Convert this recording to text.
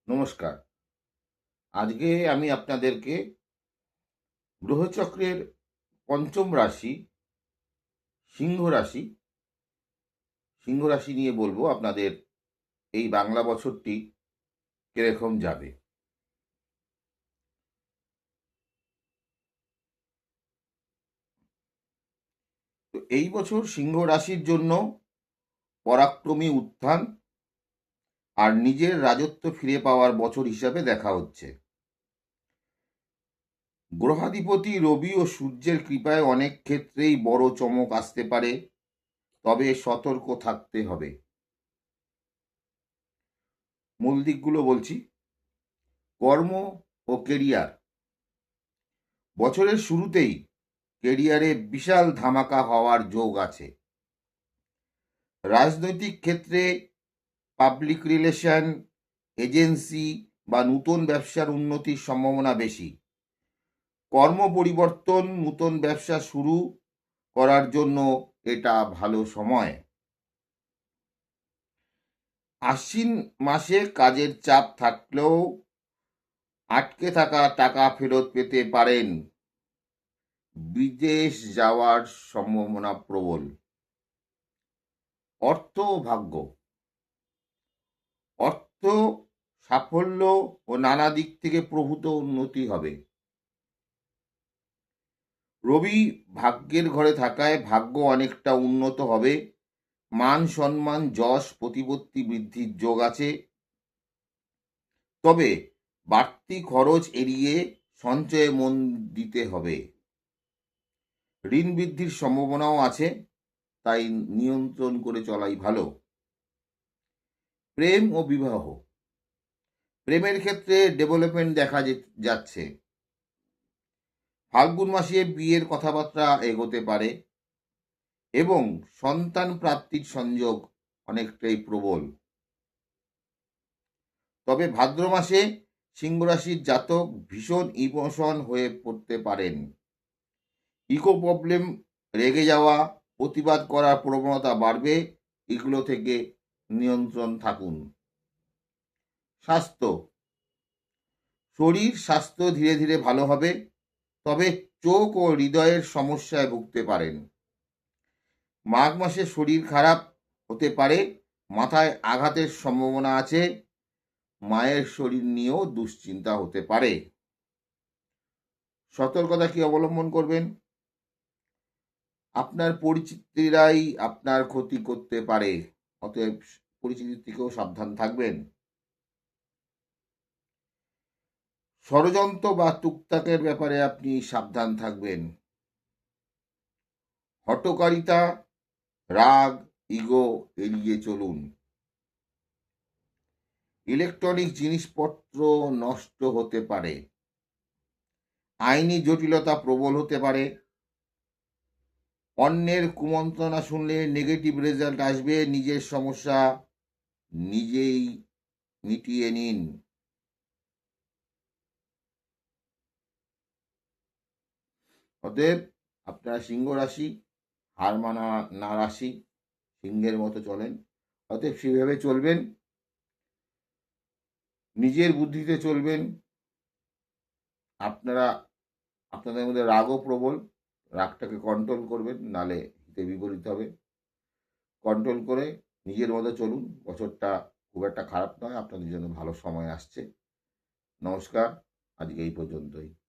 নমস্কার। আজকে আমি আপনাদেরকে গ্রহচক্রের পঞ্চম রাশি সিংহ রাশি নিয়ে বলবো আপনাদের এই বাংলা বছরটি কিরকম যাবে। তো এই বছর সিংহ রাশির জন্য পরাক্রমী উত্থান আর নিজের রাজত্ব ফিরে পাওয়ার বছর হিসাবে দেখা হচ্ছে। গ্রহাধিপতি রবি ও সূর্যের কৃপায় অনেক ক্ষেত্রেই বড় চমক আসতে পারে, তবে সতর্ক থাকতে হবে। মূল দিকগুলো বলছি। কর্ম ও কেরিয়ার। বছরের শুরুতেই কেরিয়ারে বিশাল ধামাকা হওয়ার যোগ আছে। রাজনৈতিক ক্ষেত্রে পাবলিক রিলেশন, এজেন্সি বা নতুন ব্যবসার উন্নতির সম্ভাবনা বেশি। কর্ম পরিবর্তন, নতুন ব্যবসা শুরু করার জন্য এটা ভালো সময়। আশ্বিন মাসে কাজের চাপ থাকলেও আটকে থাকা টাকা ফেরত পেতে পারেন। বিদেশ যাওয়ার সম্ভাবনা প্রবল। অর্থ ও ভাগ্য। অর্থ, সাফল্য ও নানা দিক থেকে প্রভূত উন্নতি হবে। রবি ভাগ্যের ঘরে থাকায় ভাগ্য অনেকটা উন্নত হবে। মান সম্মান, যশ, প্রতিপত্তি বৃদ্ধির যোগ আছে। তবে বাড়তি খরচ এড়িয়ে সঞ্চয়ে মন দিতে হবে। ঋণ বৃদ্ধির সম্ভাবনাও আছে, তাই নিয়ন্ত্রণ করে চলাই ভালো। প্রেম ও বিবাহ। প্রেমের ক্ষেত্রে ডেভেলপমেন্ট দেখা যাচ্ছে। ফাল্গুন মাসে বিয়ের কথাবার্তা এগোতে পারে এবং সন্তান প্রাপ্তির সংযোগ অনেকটাই প্রবল। তবে ভাদ্র মাসে সিংহ রাশির জাতক ভীষণ ইমোশন হয়ে পড়তে পারেন। ইকো প্রবলেম, রেগে যাওয়া, প্রতিবাদ করার প্রবণতা বাড়বে। এগুলো থেকে নিয়ন্ত্রণ থাকুন। স্বাস্থ্য। শরীর স্বাস্থ্য ধীরে ধীরে ভালো হবে, তবে চোখ ও হৃদয়ের সমস্যায় ভুগতে পারেন। মাঘ মাসে শরীর খারাপ হতে পারে, মাথায় আঘাতের সম্ভাবনা আছে। মায়ের শরীর নিয়েও দুশ্চিন্তা হতে পারে। সতর্কতা কি অবলম্বন করবেন? আপনার পরিচিতরাই আপনার ক্ষতি করতে পারে, অতএব পরিচিতির থেকেও সাবধান থাকবেন। ষড়যন্ত্র বা টুকটাকের ব্যাপারে আপনি সাবধান থাকবেন। হঠকারিতা, রাগ, ইগো এড়িয়ে চলুন। ইলেকট্রনিক জিনিসপত্র নষ্ট হতে পারে। আইনি জটিলতা প্রবল হতে পারে। অন্যের কুমন্ত্রণা শুনলে নেগেটিভ রেজাল্ট আসবে। নিজের সমস্যা নিজেই মিটিয়ে নিন। অতএব আপনারা সিংহ রাশি, হার মানা না রাশি, সিংহের মতো চলেন। অতএব সেভাবে চলবেন, নিজের বুদ্ধিতে চলবেন। আপনারা আপনাদের মধ্যে রাগও প্রবল, রাগটাকে কন্ট্রোল করবেন, নালে হিতে বিপরীত হবে। কন্ট্রোল করে নিজের মতো চলুন। বছরটা খুব একটা খারাপ নয়, আপনাদের জন্য ভালো সময় আসছে। নমস্কার, আজকে এই পর্যন্তই।